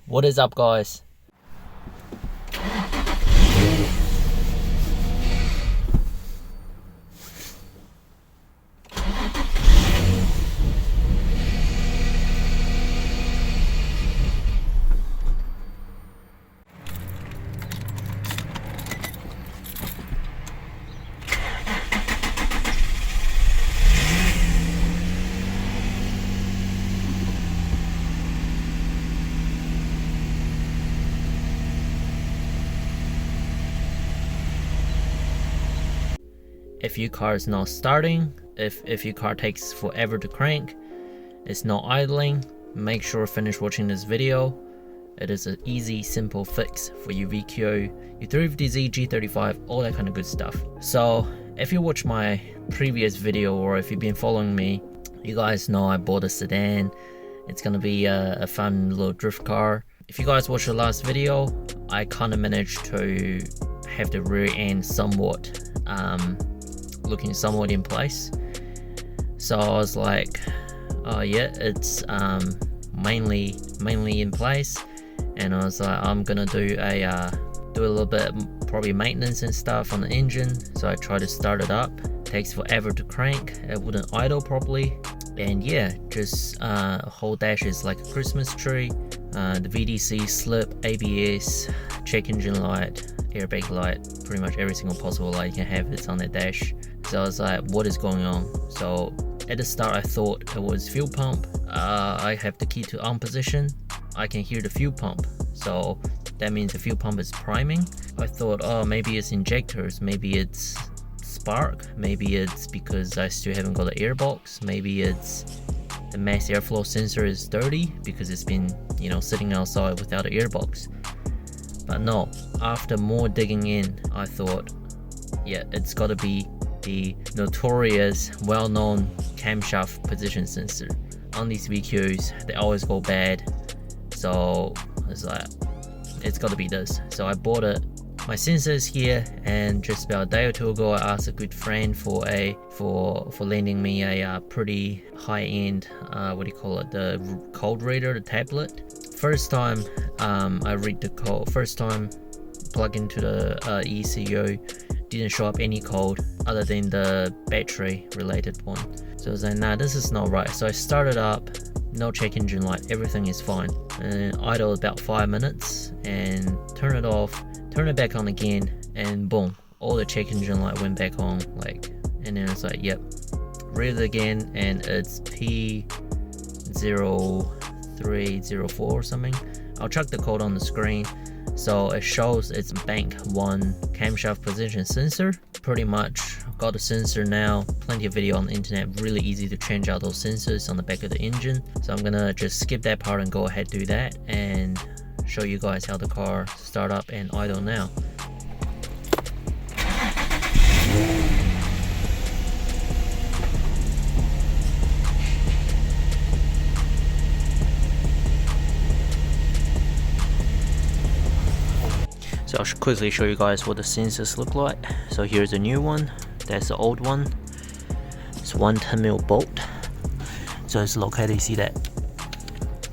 What is up, guys? If your car is not starting, if your car takes forever to crank, it's not idling, make sure to finish watching this video. It is an easy, simple fix for your VQ, your 350Z, G35, all that kind of good stuff. So if you watch my previous video or if you've been following me, you guys know I bought a sedan. It's gonna be a fun little drift car. If you guys watched the last video, I kind of managed to have the rear end somewhat looking somewhat in place. So I was like, oh yeah, it's mainly in place. And I was like, I'm gonna do a little bit probably maintenance and stuff on the engine. So I tried to start it up. Takes forever to crank. It wouldn't idle properly. And yeah, just whole dash is like a Christmas tree. The VDC, slip, ABS, check engine light, airbag light, pretty much every single possible light you can have it's on that dash. So I was like, what is going on? So at the start I thought it was fuel pump. I have the key to on position. I can hear the fuel pump, so that means the fuel pump is priming. I thought, oh, maybe it's injectors, maybe it's spark, maybe it's because I still haven't got the airbox, maybe it's the mass airflow sensor is dirty because it's been, you know, sitting outside without an airbox. But no, after more digging in, I thought, yeah, it's got to be the notorious, well-known camshaft position sensor. On these VQs, they always go bad, so I was like, it's got to be this. So I bought it. My sensor is here, and just about a day or two ago, I asked a good friend for lending me a pretty high-end, what do you call it, the code reader, the tablet. First time I read the code, first time plug into the ECU, didn't show up any code other than the battery related one. So I was like, nah, this is not right. So I started up, no check engine light, everything is fine. And idle about 5 minutes and turn it off, turn it back on again, and boom, all the check engine light went back on, like, and then it's like, yep, read it again, and it's P0304 or something. I'll chuck the code on the screen. So it shows it's bank 1 camshaft position sensor. Pretty much got a sensor now, plenty of video on the internet, really easy to change out those sensors on the back of the engine. So I'm gonna just skip that part and go ahead do that and show you guys how the car start up and idle now. So I'll quickly show you guys what the sensors look like. So here's the new one, that's the old one. It's 1 10mm bolt. So it's located, you see that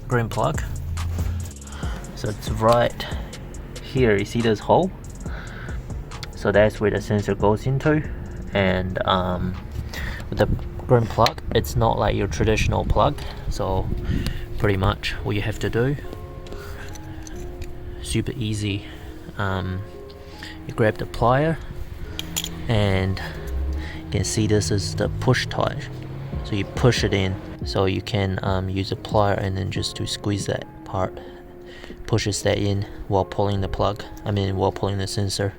green plug? So it's right here, you see this hole? So that's where the sensor goes into. And with the green plug, it's not like your traditional plug. So pretty much what you have to do, super easy. You grab the plier, and you can see this is the push tie. So you push it in, so you can use a plier and then just to squeeze that part, pushes that in while pulling the plug, while pulling the sensor.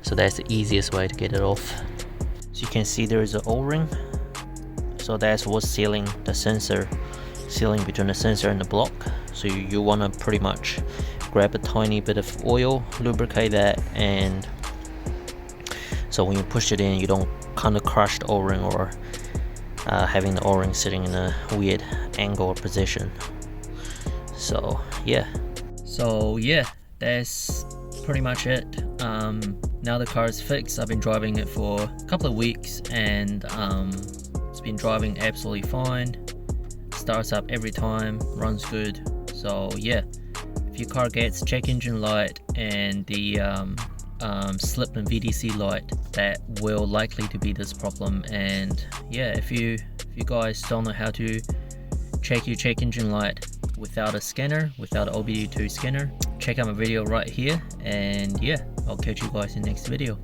So that's the easiest way to get it off. So you can see there is an O-ring, so that's what's sealing the sensor, sealing between the sensor and the block. So you want to pretty much grab a tiny bit of oil, lubricate that, and so when you push it in, you don't kind of crush the O-ring or having the O-ring sitting in a weird angle or position. So yeah, that's pretty much it. Now the car is fixed. I've been driving it for a couple of weeks, and it's been driving absolutely fine. Starts up every time, runs good. So yeah, if your car gets check engine light and the slip and VDC light, that will likely to be this problem. And yeah, if you guys don't know how to check your check engine light without a scanner, without an OBD2 scanner, check out my video right here. And yeah, I'll catch you guys in the next video.